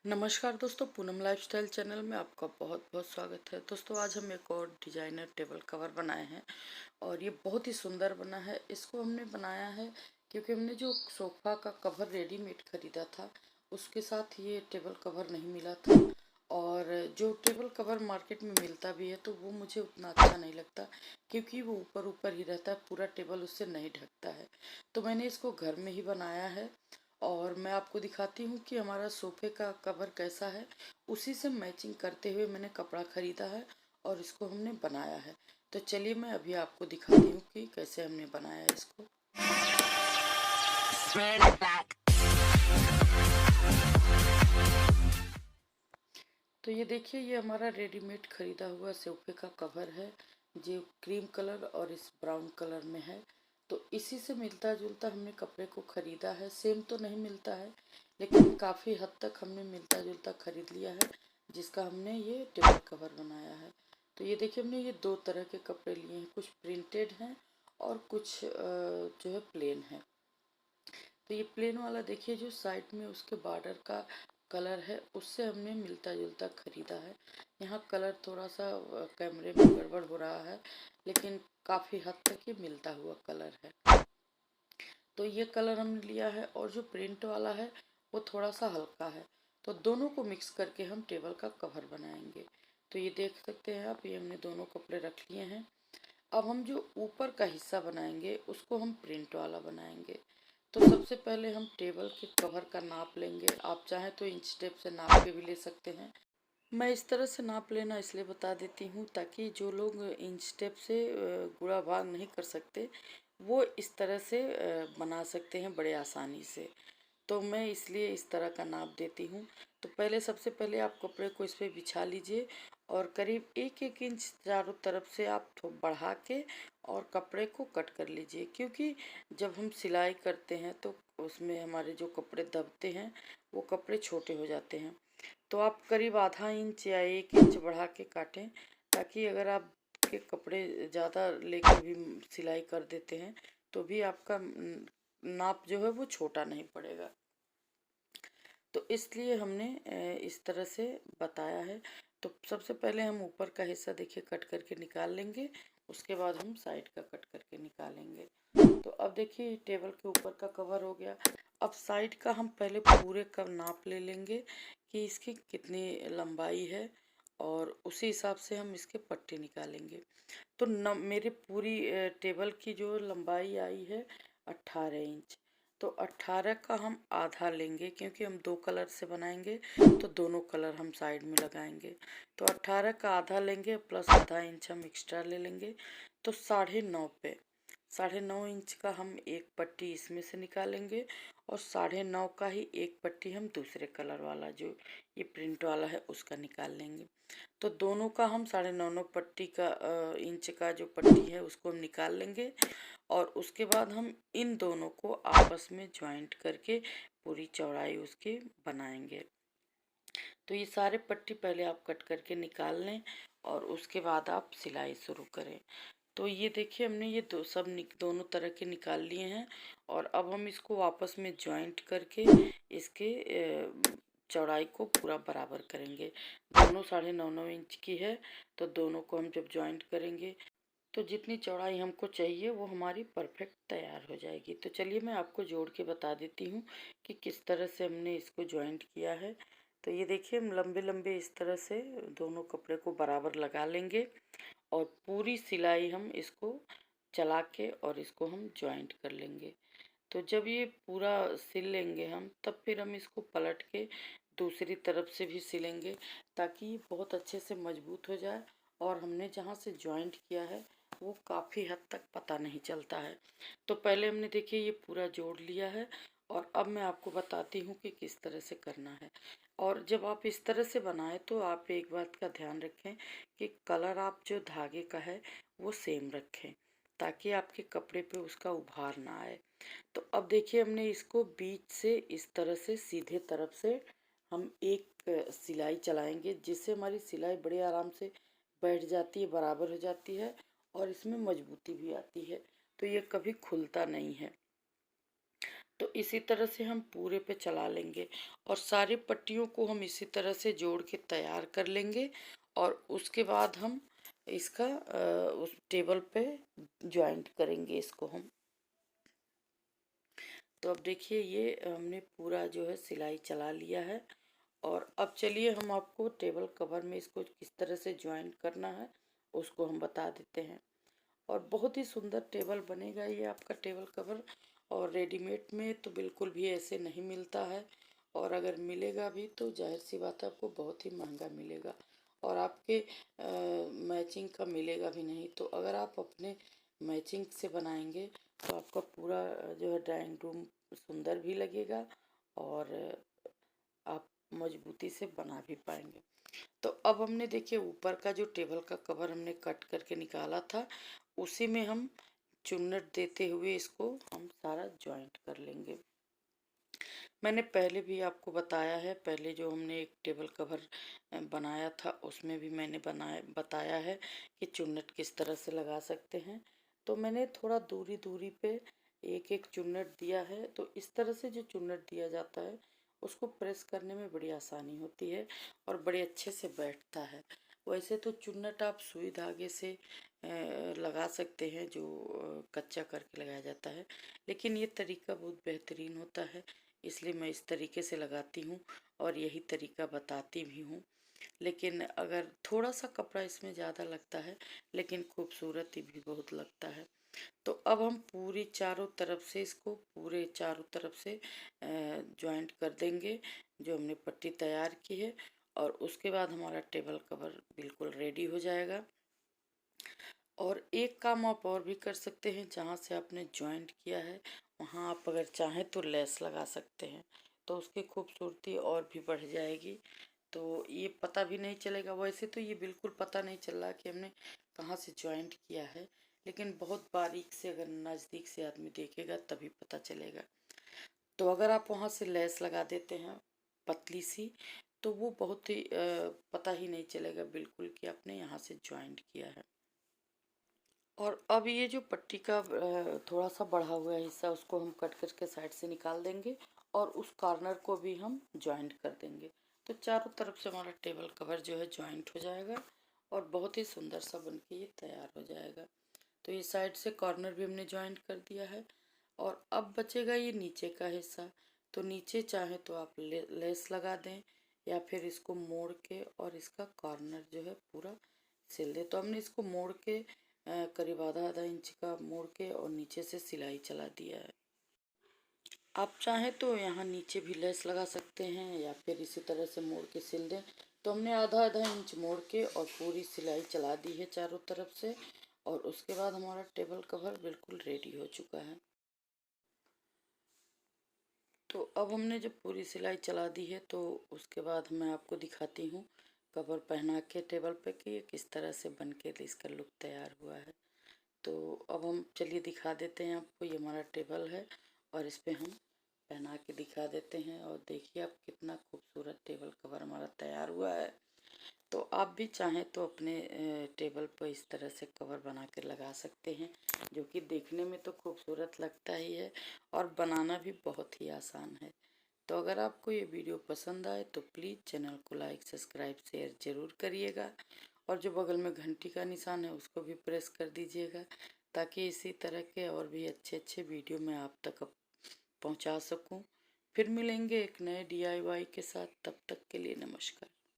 नमस्कार दोस्तों, Poonam lifestyle channel में आपका बहुत बहुत स्वागत है। दोस्तों, आज हम एक और डिजाइनर टेबल कवर बनाए हैं और ये बहुत ही सुंदर बना है। इसको हमने बनाया है क्योंकि हमने जो सोफ़ा का कवर रेडीमेड खरीदा था उसके साथ ये टेबल कवर नहीं मिला था। और जो टेबल कवर मार्केट में मिलता भी है तो वो मुझे उतना अच्छा नहीं लगता क्योंकि वो ऊपर ऊपर ही रहता है, पूरा टेबल उससे नहीं ढकता है। तो मैंने इसको घर में ही बनाया है और मैं आपको दिखाती हूँ कि हमारा सोफे का कवर कैसा है। उसी से मैचिंग करते हुए मैंने कपड़ा खरीदा है और इसको हमने बनाया है। तो चलिए मैं अभी आपको दिखाती हूँ कि कैसे हमने बनाया है इसको। तो ये देखिए, ये हमारा रेडीमेड खरीदा हुआ सोफे का कवर है जो क्रीम कलर और इस ब्राउन कलर में है। तो इसी से मिलता जुलता हमने कपड़े को खरीदा है। सेम तो नहीं मिलता है लेकिन काफ़ी हद तक हमने मिलता जुलता खरीद लिया है, जिसका हमने ये टेबल कवर बनाया है। तो ये देखिए, हमने ये दो तरह के कपड़े लिए हैं, कुछ प्रिंटेड हैं और कुछ जो है प्लेन है। तो ये प्लेन वाला देखिए, जो साइड में उसके बॉर्डर का कलर है उससे हमने मिलता जुलता खरीदा है। यहाँ कलर थोड़ा सा कैमरे में गड़बड़ हो रहा है लेकिन काफ़ी हद तक ये मिलता हुआ कलर है। तो ये कलर हमने लिया है और जो प्रिंट वाला है वो थोड़ा सा हल्का है। तो दोनों को मिक्स करके हम टेबल का कवर बनाएंगे। तो ये देख सकते हैं आप, ये हमने दोनों कपड़े रख लिए हैं। अब हम जो ऊपर का हिस्सा बनाएंगे उसको हम प्रिंट वाला बनाएंगे। तो सबसे पहले हम टेबल के कवर का नाप लेंगे। आप चाहें तो इंच टेप से नाप के भी ले सकते हैं। मैं इस तरह से नाप लेना इसलिए बता देती हूँ ताकि जो लोग इंच टेप से गुणा भाग नहीं कर सकते वो इस तरह से बना सकते हैं बड़े आसानी से। तो मैं इसलिए इस तरह का नाप देती हूँ। तो पहले सबसे पहले आप कपड़े को इस पर बिछा लीजिए और करीब 1-1 इंच चारों तरफ से आप बढ़ा के और कपड़े को कट कर लीजिए, क्योंकि जब हम सिलाई करते हैं तो उसमें हमारे जो कपड़े दबते हैं वो कपड़े छोटे हो जाते हैं। तो आप करीब आधा इंच या 1 इंच बढ़ा के काटें, ताकि अगर आप के कपड़े ज़्यादा लेके भी सिलाई कर देते हैं तो भी आपका नाप जो है वो छोटा नहीं पड़ेगा। तो इसलिए हमने इस तरह से बताया है। तो सबसे पहले हम ऊपर का हिस्सा देखिए कट करके निकाल लेंगे, उसके बाद हम साइड का कट करके निकालेंगे। तो अब देखिए, टेबल के ऊपर का कवर हो गया। अब साइड का हम पहले पूरे का नाप ले लेंगे कि इसकी कितनी लंबाई है और उसी हिसाब से हम इसके पट्टे निकालेंगे। तो मेरी पूरी टेबल की जो लंबाई आई है 18 इंच। तो 18 का हम आधा लेंगे क्योंकि हम दो कलर से बनाएंगे तो दोनों कलर हम साइड में लगाएंगे। तो 18 का आधा लेंगे प्लस आधा इंच हम एक्स्ट्रा ले लेंगे। तो 9.5 पे 9.5 इंच का हम एक पट्टी इसमें से निकालेंगे और 9.5 का ही एक पट्टी हम दूसरे कलर वाला जो ये प्रिंट वाला है उसका निकाल लेंगे। तो दोनों का हम 9.5 पट्टी का इंच का जो पट्टी है उसको हम निकाल लेंगे और उसके बाद हम इन दोनों को आपस में ज्वाइंट करके पूरी चौड़ाई उसकी बनाएंगे। तो ये सारे पट्टी पहले आप कट करके निकाल लें और उसके बाद आप सिलाई शुरू करें। तो ये देखिए, हमने ये दोनों तरह के निकाल लिए हैं और अब हम इसको आपस में ज्वाइंट करके इसके चौड़ाई को पूरा बराबर करेंगे। दोनों 9.5 इंच की है तो दोनों को हम जब ज्वाइंट करेंगे तो जितनी चौड़ाई हमको चाहिए वो हमारी परफेक्ट तैयार हो जाएगी। तो चलिए मैं आपको जोड़ के बता देती हूँ कि किस तरह से हमने इसको ज्वाइंट किया है। तो ये देखिए, हम लंबे लंबे इस तरह से दोनों कपड़े को बराबर लगा लेंगे और पूरी सिलाई हम इसको चला के और इसको हम ज्वाइंट कर लेंगे। तो जब ये पूरा सिल लेंगे हम, तब फिर हम इसको पलट के दूसरी तरफ से भी सिलेंगे ताकि ये बहुत अच्छे से मजबूत हो जाए और हमने जहाँ से ज्वाइंट किया है वो काफ़ी हद तक पता नहीं चलता है। तो पहले हमने देखिए ये पूरा जोड़ लिया है और अब मैं आपको बताती हूँ कि किस तरह से करना है। और जब आप इस तरह से बनाएं तो आप एक बात का ध्यान रखें कि कलर आप जो धागे का है वो सेम रखें, ताकि आपके कपड़े पे उसका उभार ना आए। तो अब देखिए, हमने इसको बीच से इस तरह से सीधे तरफ से हम एक सिलाई चलाएंगे, जिससे हमारी सिलाई बड़े आराम से बैठ जाती है, बराबर हो जाती है और इसमें मजबूती भी आती है। तो ये कभी खुलता नहीं है। तो इसी तरह से हम पूरे पे चला लेंगे और सारी पट्टियों को हम इसी तरह से जोड़ के तैयार कर लेंगे और उसके बाद हम इसका उस टेबल पे ज्वाइंट करेंगे इसको हम। तो अब देखिए ये हमने पूरा जो है सिलाई चला लिया है और अब चलिए हम आपको टेबल कवर में इसको किस तरह से ज्वाइंट करना है उसको हम बता देते हैं। और बहुत ही सुंदर टेबल बनेगा ये आपका टेबल कवर। और रेडीमेड में तो बिल्कुल भी ऐसे नहीं मिलता है और अगर मिलेगा भी तो जाहिर सी बात है आपको बहुत ही महंगा मिलेगा और आपके मैचिंग का मिलेगा भी नहीं। तो अगर आप अपने मैचिंग से बनाएंगे तो आपका पूरा जो है ड्राइंग रूम सुंदर भी लगेगा और आप मजबूती से बना भी पाएंगे। तो अब हमने देखिए ऊपर का जो टेबल का कवर हमने कट करके निकाला था उसी में हम चुन्नट देते हुए इसको हम सारा जॉइंट कर लेंगे। मैंने पहले भी आपको बताया है, पहले जो हमने एक टेबल कवर बनाया था उसमें भी मैंने बताया है कि चुन्नट किस तरह से लगा सकते हैं। तो मैंने थोड़ा दूरी दूरी पे एक एक चुन्नट दिया है। तो इस तरह से जो चुन्नट दिया जाता है उसको प्रेस करने में बड़ी आसानी होती है और बड़े अच्छे से बैठता है। वैसे तो चुन्नट आप सुई धागे से लगा सकते हैं जो कच्चा करके लगाया जाता है, लेकिन ये तरीका बहुत बेहतरीन होता है इसलिए मैं इस तरीके से लगाती हूँ और यही तरीका बताती भी हूँ। लेकिन अगर थोड़ा सा कपड़ा इसमें ज़्यादा लगता है लेकिन खूबसूरती भी बहुत लगता है। तो अब हम पूरी चारों तरफ से इसको पूरे चारों तरफ से जॉइंट कर देंगे जो हमने पट्टी तैयार की है और उसके बाद हमारा टेबल कवर बिल्कुल रेडी हो जाएगा। और एक काम आप और भी कर सकते हैं, जहाँ से आपने जॉइंट किया है वहाँ आप अगर चाहें तो लेस लगा सकते हैं तो उसकी खूबसूरती और भी बढ़ जाएगी। तो ये पता भी नहीं चलेगा, वैसे तो ये बिल्कुल पता नहीं चल रहा कि हमने कहाँ से जॉइंट किया है, लेकिन बहुत बारीक से अगर नज़दीक से आदमी देखेगा तभी पता चलेगा। तो अगर आप वहाँ से लेस लगा देते हैं पतली सी तो वो बहुत ही पता ही नहीं चलेगा बिल्कुल कि आपने यहाँ से जॉइंट किया है। और अब ये जो पट्टी का थोड़ा सा बढ़ा हुआ हिस्सा उसको हम कट करके साइड से निकाल देंगे और उस कॉर्नर को भी हम जॉइंट कर देंगे। तो चारों तरफ से हमारा टेबल कवर जो है जॉइंट हो जाएगा और बहुत ही सुंदर सा बन के ये तैयार हो जाएगा। तो ये साइड से कॉर्नर भी हमने जॉइंट कर दिया है और अब बचेगा ये नीचे का हिस्सा। तो नीचे चाहे तो आप लेस लगा दें या फिर इसको मोड़ के और इसका कॉर्नर जो है पूरा सिल दें। तो हमने इसको मोड़ के करीब आधा आधा इंच का मोड़ के और नीचे से सिलाई चला दिया है। आप चाहें तो यहाँ नीचे भी लेस लगा सकते हैं या फिर इसी तरह से मोड़ के सिल दें। तो हमने आधा आधा इंच मोड़ के और पूरी सिलाई चला दी है चारों तरफ से और उसके बाद हमारा टेबल कवर बिल्कुल रेडी हो चुका है। तो अब हमने जब पूरी सिलाई चला दी है तो उसके बाद मैं आपको दिखाती हूँ कवर पहना के टेबल पे कि ये किस तरह से बन के इसका लुक तैयार हुआ है। तो अब हम चलिए दिखा देते हैं आपको, ये हमारा टेबल है और इस पे हम पहना के दिखा देते हैं और देखिए आप कितना खूबसूरत टेबल कवर हमारा तैयार हुआ है। तो आप भी चाहें तो अपने टेबल पर इस तरह से कवर बना के लगा सकते हैं जो कि देखने में तो खूबसूरत लगता ही है और बनाना भी बहुत ही आसान है। तो अगर आपको ये वीडियो पसंद आए तो प्लीज़ चैनल को लाइक सब्सक्राइब शेयर ज़रूर करिएगा और जो बगल में घंटी का निशान है उसको भी प्रेस कर दीजिएगा ताकि इसी तरह के और भी अच्छे अच्छे वीडियो मैं आप तक पहुंचा सकूं। फिर मिलेंगे एक नए DIY के साथ, तब तक के लिए नमस्कार।